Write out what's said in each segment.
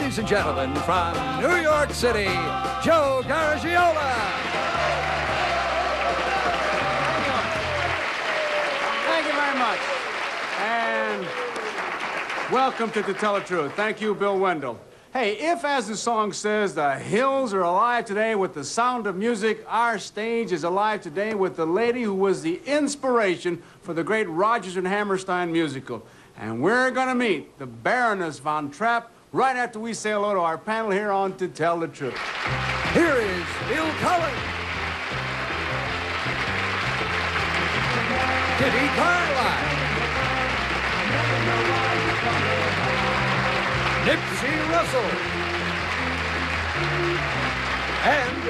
ladies and gentlemen, from New York City, Joe Garagiola. Thank you very much. And welcome to Tell the Truth. Thank you, Bill Wendell. Hey, if, as the song says, the hills are alive today with the sound of music, our stage is alive today with the lady who was the inspiration for the great Rodgers and Hammerstein musical. And we're going to meet the Baroness von Trapp right after we say hello to our panel here on To Tell the Truth. Here is Bill Cullen, Kitty Carlisle, Nipsey Russell, and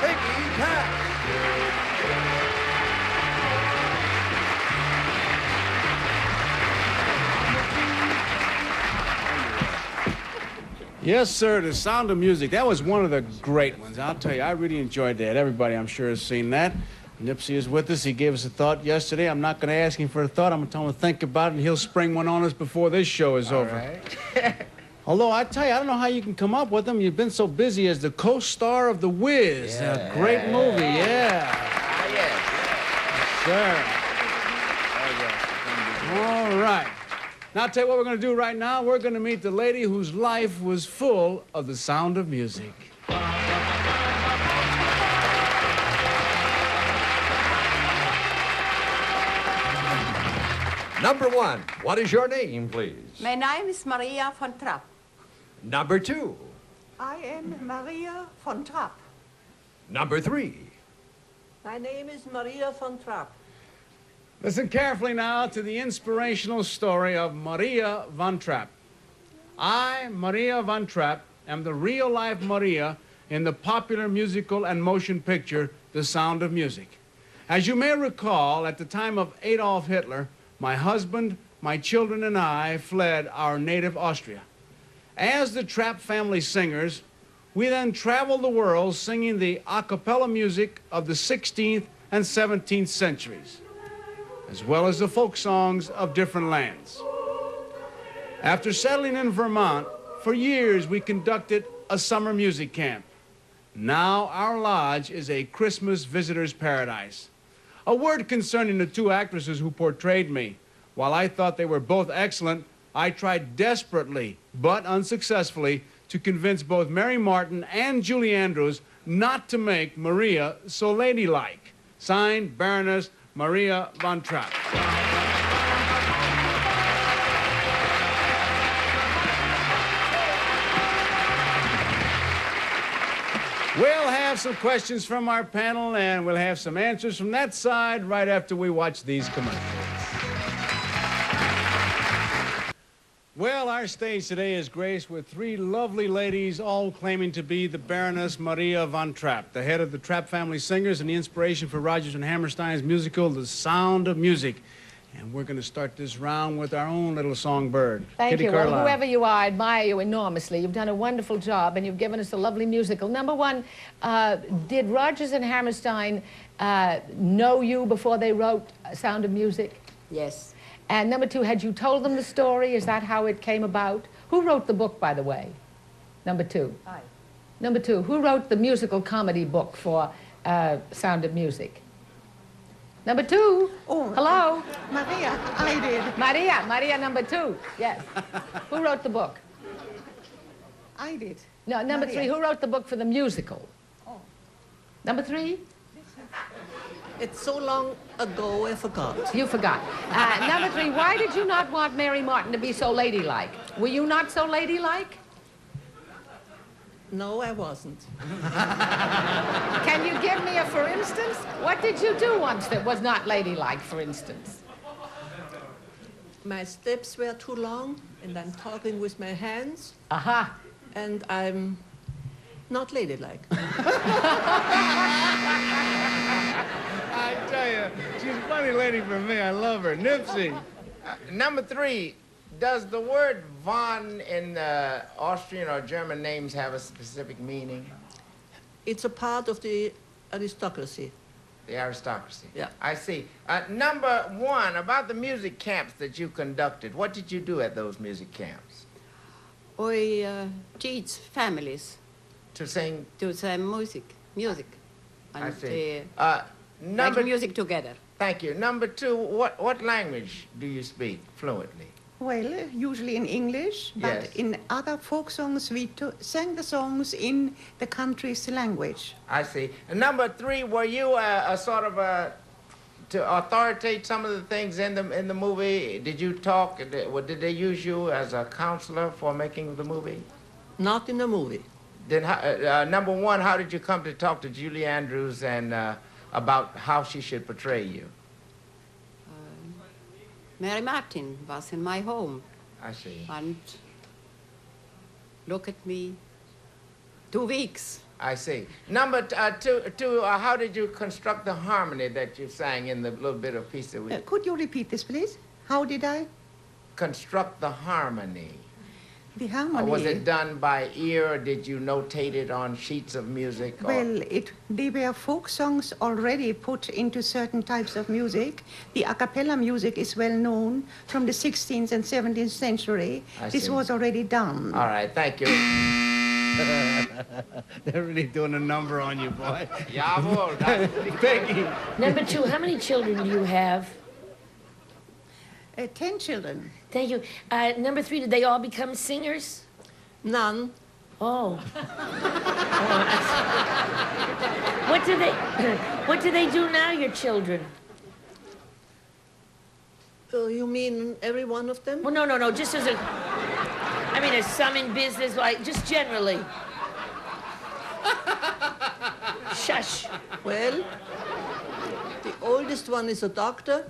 Peggy Trapp. Yes, sir, The Sound of Music. That was one of the great ones. I'll tell you, I really enjoyed that. Everybody, I'm sure, has seen that. Nipsey is with us. He gave us a thought yesterday. I'm not going to ask him for a thought. I'm going to tell him to think about it, and he'll spring one on us before this show is over. Right. Although, I tell you, I don't know how you can come up with them. You've been so busy as the co-star of The Wiz. Yeah. A great movie, yeah. Ah, yes. Sir. All right. Now, I'll tell you what we're going to do right now. We're going to meet the lady whose life was full of the sound of music. Number one, what is your name, please? My name is Maria von Trapp. Number two. I am Maria von Trapp. Number three. My name is Maria von Trapp. Listen carefully now to the inspirational story of Maria von Trapp. I, Maria von Trapp, am the real-life Maria in the popular musical and motion picture, The Sound of Music. As you may recall, at the time of Adolf Hitler, my husband, my children, and I fled our native Austria. As the Trapp family singers, we then traveled the world singing the a cappella music of the 16th and 17th centuries, as well as the folk songs of different lands. After settling in Vermont, for years we conducted a summer music camp. Now our lodge is a Christmas visitor's paradise. A word concerning the two actresses who portrayed me. While I thought they were both excellent, I tried desperately, but unsuccessfully, to convince both Mary Martin and Julie Andrews not to make Maria so ladylike. Signed, Baroness Maria von Trapp. We'll have some questions from our panel, and we'll have some answers from that side right after we watch these commercials. Well, our stage today is graced with three lovely ladies, all claiming to be the Baroness Maria von Trapp, the head of the Trapp family singers and the inspiration for Rodgers and Hammerstein's musical, The Sound of Music. And we're going to start this round with our own little songbird, Thank Kitty you. Carlisle. Well, whoever you are, I admire you enormously. You've done a wonderful job, and you've given us a lovely musical. Number one, did Rodgers and Hammerstein know you before they wrote Sound of Music? Yes. And number two, had you told them the story? Is that how it came about? Who wrote the book, by the way? Number two. I. Number two, who wrote the musical comedy book for Sound of Music? Number two. Oh, hello? Maria, I did. Maria number two, yes. Who wrote the book? I did. No, number Maria. three, who wrote the book for the musical? Oh. Number three? It's so long ago, I forgot. You forgot. Number three, why did you not want Mary Martin to be so ladylike? Were you not so ladylike? No, I wasn't. Can you give me a for instance? What did you do once that was not ladylike, for instance? My steps were too long, and I'm talking with my hands, Aha. and I'm not ladylike. I tell you, she's a funny lady for me. I love her. Nipsey. Number three, does the word von in Austrian or German names have a specific meaning? It's a part of the aristocracy. The aristocracy. Yeah. I see. Number one, about the music camps that you conducted. What did you do at those music camps? I teach families To sing? to sing music. I And see. make music together. Thank you. Number two, what language do you speak fluently? Well, usually in English, but Yes. in other folk songs, we sang the songs in the country's language. I see. And number three, were you a sort of to authoritate some of the things in the movie? Did you talk? Did they use you as a counselor for making the movie? Not in the movie. Then, number one, how did you come to talk to Julie Andrews and about how she should portray you? Mary Martin was in my home I see. and look at me 2 weeks. I see. Number two, how did you construct the harmony that you sang in the little bit of piece that we Could you repeat this, please? How did I? construct the harmony? The Or harmony. was it done by ear, or did you notate it on sheets of music? Or- Well, they were folk songs already put into certain types of music. The a cappella music is well known from the 16th and 17th century. I This see. was already done. All right, thank you. They're really doing a number on you, boy. Jawohl. Peggy. Number two, how many children do you have? 10 children. Thank you. Number three, did they all become singers? None. Oh. What do they do now, your children? You mean every one of them? Well, no, just as a, I mean, there's some in business, like, just generally. Shush. Well, the oldest one is a doctor,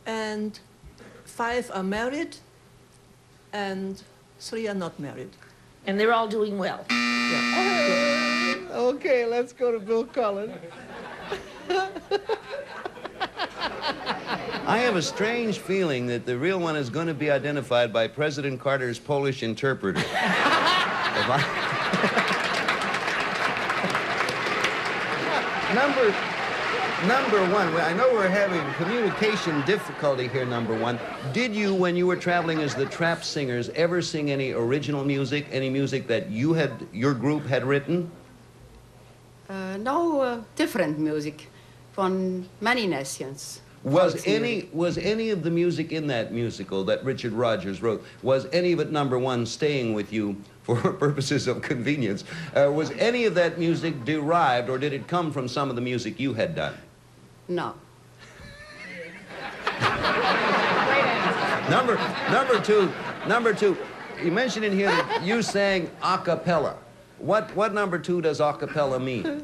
and 5 are married, and 3 are not married. And they're all doing well. Okay, let's go to Bill Cullen. I have a strange feeling that the real one is going to be identified by President Carter's Polish interpreter. Number one, I know we're having communication difficulty here, number one. Did you, when you were traveling as the Trapp singers, ever sing any original music, any music that your group had written? No different music from many nations. Was any of the music in that musical that Richard Rodgers wrote, was any of it, number one, staying with you for purposes of convenience? Was any of that music derived, or did it come from some of the music you had done? No. Number two, you mentioned in here that you sang a cappella. What number two does a cappella mean?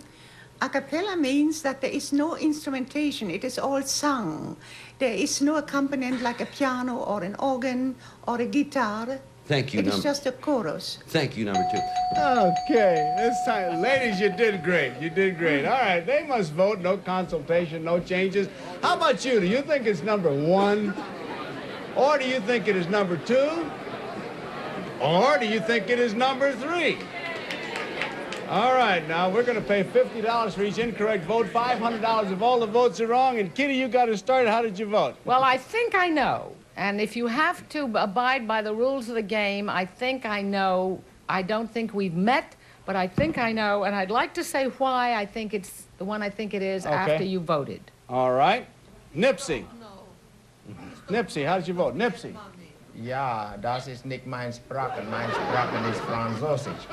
A cappella means that there is no instrumentation. It is all sung. There is no accompaniment like a piano or an organ or a guitar. Thank you, It is just a chorus. Thank you, number two. Okay, this time, ladies, you did great. You did great. All right, they must vote. No consultation, no changes. How about you? Do you think it's number one? Or do you think it is number two? Or do you think it is number three? All right, now we're going to pay $50 for each incorrect vote, $500 if all the votes are wrong. And Kitty, you got to start. How did you vote? Well, I think I know. And if you have to abide by the rules of the game, I think I know. I don't think we've met, but I think I know. And I'd like to say why I think it's the one I think it is after you voted. All right. Nipsey. Nipsey, how did you vote? Nipsey. Ja, das ist nicht mein Sprache. Mein Sprache ist Französisch.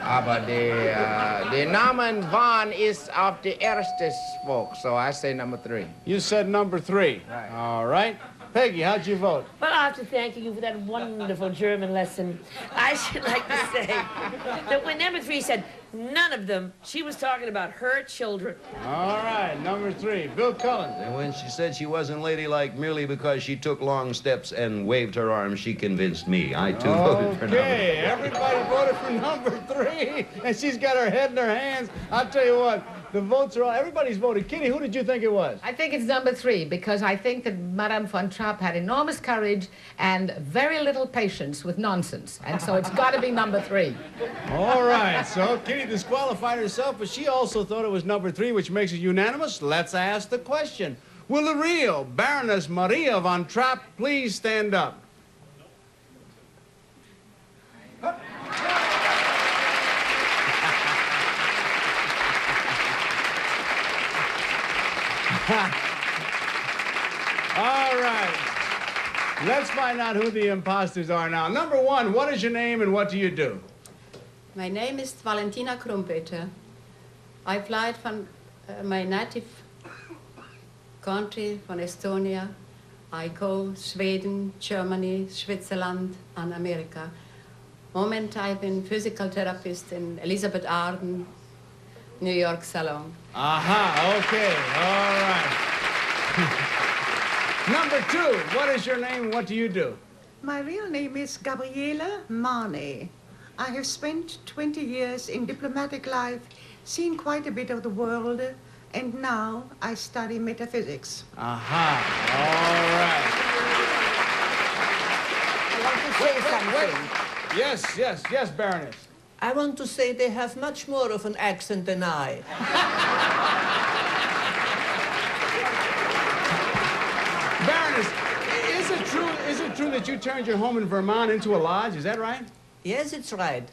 Aber der Name Van ist auf der erste Spok, so I say number three. You said number three. Right. All right. Peggy, how'd you vote? Well, I have to thank you for that wonderful German lesson. I should like to say that when number three said none of them, she was talking about her children. All right, number three, Bill Cullen. And when she said she wasn't ladylike merely because she took long steps and waved her arms, she convinced me. I, too, voted for number Okay, everybody voted for number three, and she's got her head in her hands. I'll tell you what, the votes are all, everybody's voted. Kitty, who did you think it was? I think it's number three because I think that Madame von Trapp had enormous courage and very little patience with nonsense. And so it's got to be number three. All right, so Kitty disqualified herself, but she also thought it was number three, which makes it unanimous. Let's ask the question. Will the real Baroness Maria von Trapp please stand up? All right. Let's find out who the imposters are now. Number one, what is your name and what do you do? My name is Valentina Krumpeter. I applied from my native country, from Estonia. I go Sweden, Germany, Switzerland, and America. Moment I've been physical therapist in Elizabeth Arden, New York salon. Aha, okay, all right. Number two, what is your name and what do you do? My real name is Gabriela Mane. I have spent 20 years in diplomatic life, seen quite a bit of the world, and now I study metaphysics. Aha, all right. I want to say something. Yes, Baroness. I want to say they have much more of an accent than I. Baroness, is it true that you turned your home in Vermont into a lodge? Is that right? Yes, it's right.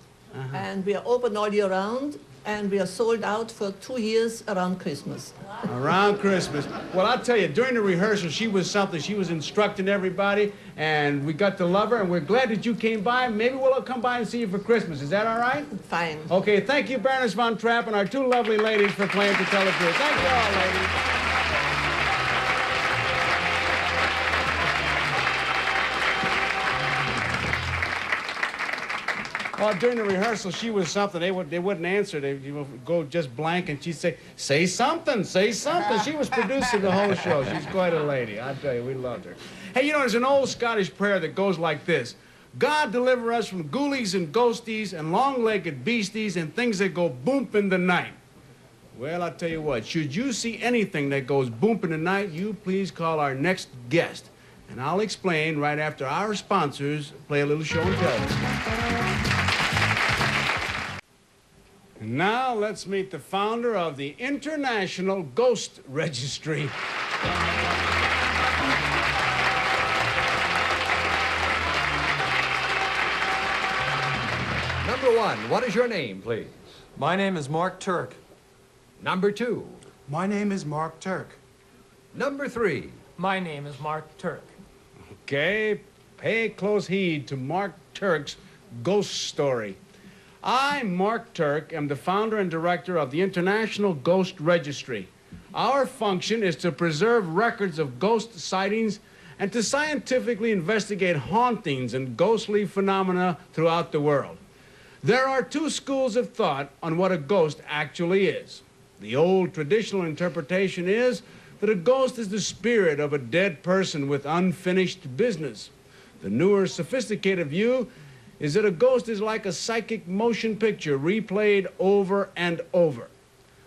And we are open all year round, and we are sold out for 2 years around Christmas. Around Christmas. Well, I'll tell you, during the rehearsal, she was something. She was instructing everybody, and we got to love her, and we're glad that you came by. Maybe we'll come by and see you for Christmas. Is that all right? Fine. Okay, thank you, Baroness von Trapp, and our two lovely ladies for playing to tell the truth. Thank you all, ladies. Well, during the rehearsal, she was something. They wouldn't answer. They would go just blank, and she'd say something, say something. She was producing the whole show. She's quite a lady. I tell you, we loved her. Hey, you know, there's an old Scottish prayer that goes like this. God deliver us from ghoulies and ghosties and long-legged beasties and things that go boomp in the night. Well, I'll tell you what, should you see anything that goes boomp in the night, you please call our next guest. And I'll explain right after our sponsors play a little show and tell. And now let's meet the founder of the International Ghost Registry. Number one, what is your name, please? My name is Mark Turk. Number two. My name is Mark Turk. Number three. My name is Mark Turk. Okay, pay close heed to Mark Turk's ghost story. I, Mark Turk, am the founder and director of the International Ghost Registry. Our function is to preserve records of ghost sightings and to scientifically investigate hauntings and ghostly phenomena throughout the world. There are two schools of thought on what a ghost actually is. The old traditional interpretation is that a ghost is the spirit of a dead person with unfinished business. The newer, sophisticated view is that a ghost is like a psychic motion picture replayed over and over.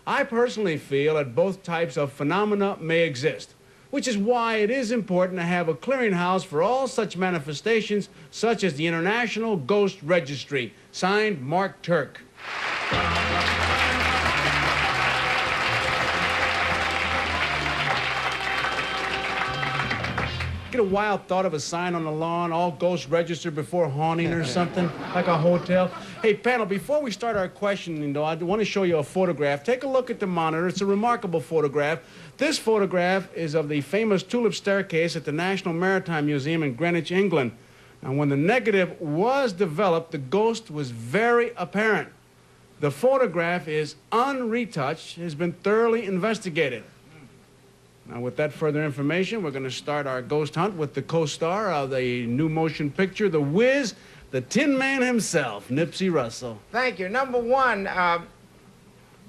I personally feel that both types of phenomena may exist, which is why it is important to have a clearinghouse for all such manifestations, such as the International Ghost Registry. Signed, Mark Turk. Get a wild thought of a sign on the lawn, all ghosts registered before haunting or something, like a hotel. Hey, panel, before we start our questioning, though, I want to show you a photograph. Take a look at the monitor. It's a remarkable photograph. This photograph is of the famous tulip staircase at the National Maritime Museum in Greenwich, England. And when the negative was developed, the ghost was very apparent. The photograph is unretouched, has been thoroughly investigated. Now, with that further information, we're going to start our ghost hunt with the co-star of the new motion picture, The Wiz, the Tin Man himself, Nipsey Russell. Thank you. Number one,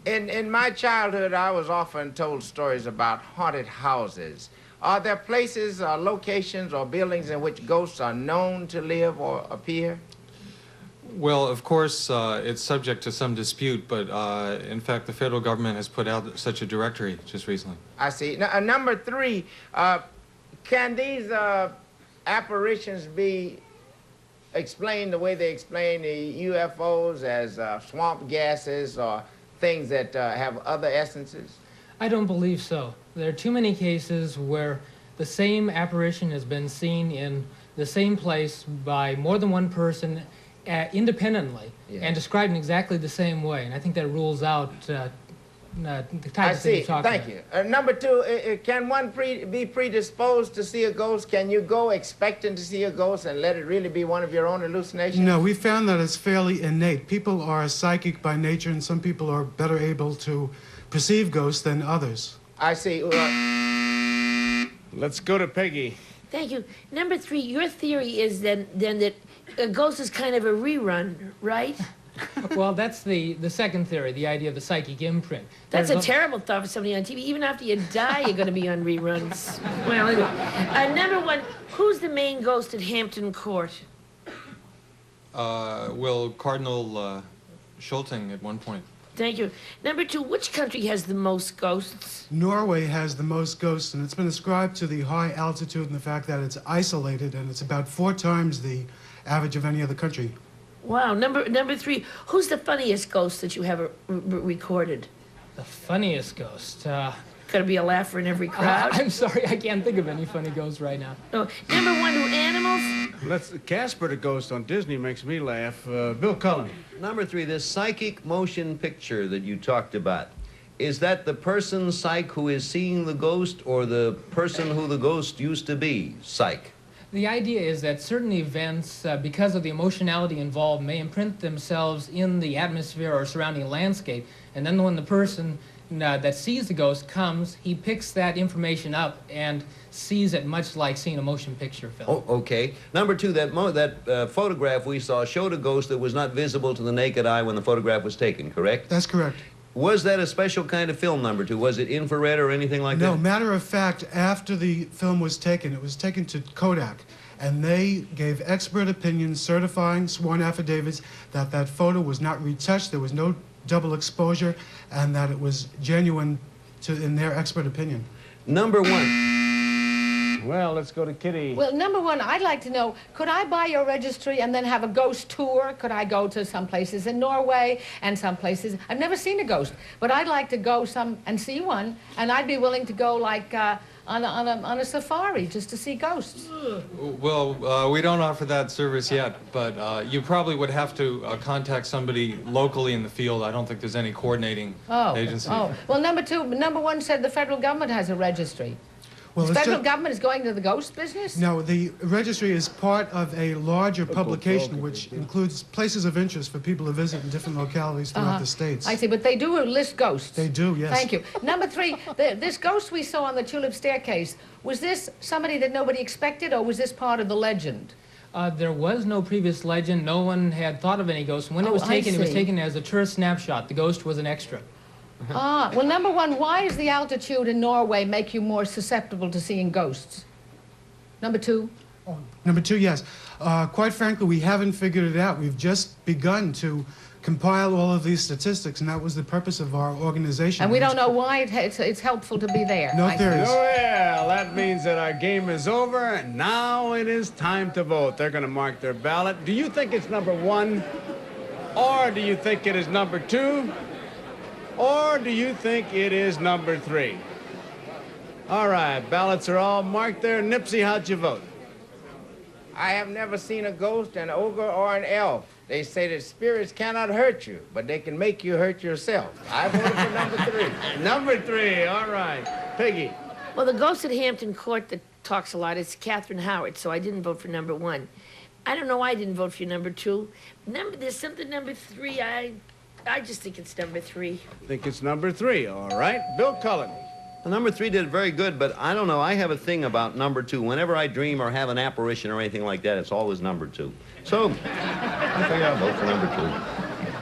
in my childhood, I was often told stories about haunted houses. Are there places, locations, or buildings in which ghosts are known to live or appear? Well, of course, it's subject to some dispute, but in fact, the federal government has put out such a directory just recently. I see. Now, number three, can these apparitions be explained the way they explain the UFOs as swamp gases or things that have other essences? I don't believe so. There are too many cases where the same apparition has been seen in the same place by more than one person independently and described in exactly the same way. And I think that rules out the I type of thing see. you're talking Thank about. you. Number two, can one be predisposed to see a ghost? Can you go expecting to see a ghost and let it really be one of your own hallucinations? No, we found that it's fairly innate. People are psychic by nature, and some people are better able to perceive ghosts than others. I see. Let's go to Peggy. Thank you. Number 3, your theory is then that a ghost is kind of a rerun, right? Well, that's the second theory, the idea of the psychic imprint. That's There's a terrible thought for somebody on TV. Even after you die, you're going to be on reruns. Well, anyway. Number 1, who's the main ghost at Hampton Court? Well, Cardinal Schulting at one point. Thank you. Number 2, which country has the most ghosts? Norway has the most ghosts, and it's been ascribed to the high altitude and the fact that it's isolated, and it's about 4 times the average of any other country. Wow. Number 3, who's the funniest ghost that you have recorded? The funniest ghost? Got to be a laugher in every crowd. I'm sorry, I can't think of any funny ghosts right now. Oh, number 1, do animals? Casper the Ghost on Disney makes me laugh. Bill Cullen. Number 3, this psychic motion picture that you talked about. Is that the person, psych, who is seeing the ghost, or the person who the ghost used to be, psych? The idea is that certain events, because of the emotionality involved, may imprint themselves in the atmosphere or surrounding landscape, and then when the person that sees the ghost comes, he picks that information up and sees it much like seeing a motion picture film. Oh, okay. Number 2, that photograph we saw showed a ghost that was not visible to the naked eye when the photograph was taken, correct? That's correct. Was that a special kind of film, number 2? Was it infrared or anything like that? No, matter of fact, after the film was taken, it was taken to Kodak, and they gave expert opinions, certifying sworn affidavits that that photo was not retouched, there was no double exposure, and that it was genuine in their expert opinion. Number 1. Well, let's go to Kitty. Well, number 1, I'd like to know, could I buy your registry and then have a ghost tour? Could I go to some places in Norway and some places? I've never seen a ghost, but I'd like to go and see one, and I'd be willing to go like on a safari just to see ghosts. Well, we don't offer that service yet, but you probably would have to contact somebody locally in the field. I don't think there's any coordinating agency. Oh, well, number 1 said the federal government has a registry. Well, The federal government is going to the ghost business? No, the registry is part of a larger publication which includes places of interest for people to visit in different localities throughout the states. I see, but they do list ghosts. They do, yes. Thank you. Number 3, this ghost we saw on the tulip staircase, was this somebody that nobody expected, or was this part of the legend? There was no previous legend. No one had thought of any ghosts. When it was taken as a tourist snapshot. The ghost was an extra. Well, number 1, why does the altitude in Norway make you more susceptible to seeing ghosts? Number 2? Number 2, yes. Quite frankly, we haven't figured it out. We've just begun to compile all of these statistics, and that was the purpose of our organization. And we don't know why it's helpful to be there. No theories. Oh, yeah, that means that our game is over, and now it is time to vote. They're going to mark their ballot. Do you think it's number 1, or do you think it is number 2? Or do you think it is number 3? All right, ballots are all marked there. Nipsey, how'd you vote? I have never seen a ghost, an ogre, or an elf. They say that spirits cannot hurt you, but they can make you hurt yourself. I voted for number 3. Number 3, all right. Peggy. Well, the ghost at Hampton Court that talks a lot is Catherine Howard, so I didn't vote for number 1. I don't know why I didn't vote for number 2. There's something number 3, I just think it's number 3. I think it's number 3, all right. Bill Cullen. Well, number 3 did very good, but I don't know. I have a thing about number 2. Whenever I dream or have an apparition or anything like that, it's always number 2. So, I think I'll vote for number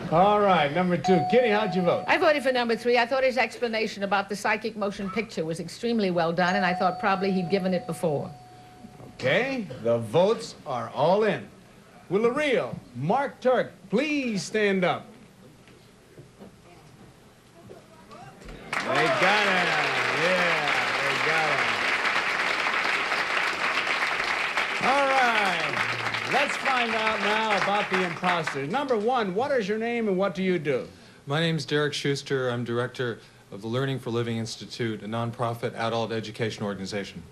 2. All right, number 2. Kitty, how'd you vote? I voted for number 3. I thought his explanation about the psychic motion picture was extremely well done, and I thought probably he'd given it before. Okay, the votes are all in. Will the real Mark Turk please stand up? They got him. Yeah, they got him. All right. Let's find out now about the imposters. Number 1, what is your name and what do you do? My name's Derek Schuster. I'm director of the Learning for Living Institute, a nonprofit adult education organization.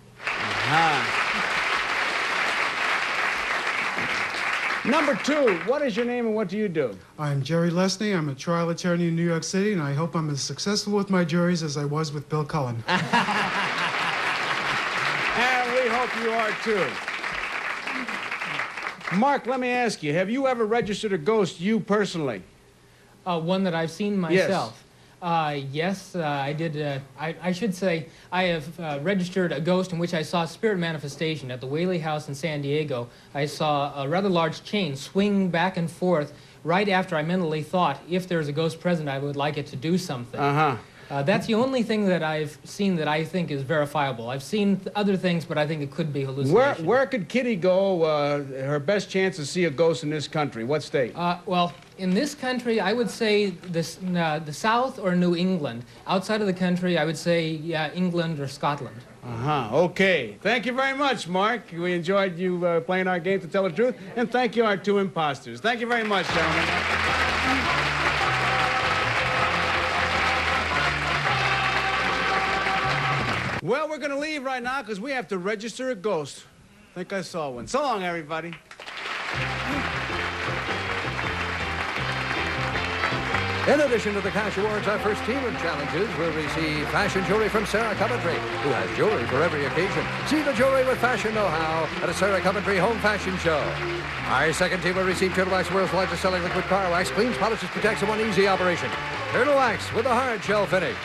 Number 2, what is your name and what do you do? I'm Jerry Lesney. I'm a trial attorney in New York City, and I hope I'm as successful with my juries as I was with Bill Cullen. And we hope you are too. Mark, let me ask you, have you ever registered a ghost, you personally? One that I've seen myself. Yes, I did. I should say I have registered a ghost in which I saw spirit manifestation at the Whaley House in San Diego. I saw a rather large chain swing back and forth right after I mentally thought, if there's a ghost present, I would like it to do something. That's the only thing that I've seen that I think is verifiable. I've seen other things, but I think it could be hallucination. Where could Kitty go, her best chance to see a ghost in this country? What state? Well, in this country, I would say the South or New England. Outside of the country, I would say England or Scotland. Okay. Thank you very much, Mark. We enjoyed you playing our game to tell the truth. And thank you, our 2 imposters. Thank you very much, gentlemen. Well, we're going to leave right now because we have to register a ghost. I think I saw one. So long, everybody. In addition to the cash awards, our first team of challenges will receive fashion jewelry from Sarah Coventry, who has jewelry for every occasion. See the jewelry with fashion know-how at a Sarah Coventry home fashion show. Our second team will receive Turtle Wax, world's largest selling liquid car wax, cleans, polishes, protects in one easy operation. Turtle Wax with a hard shell finish.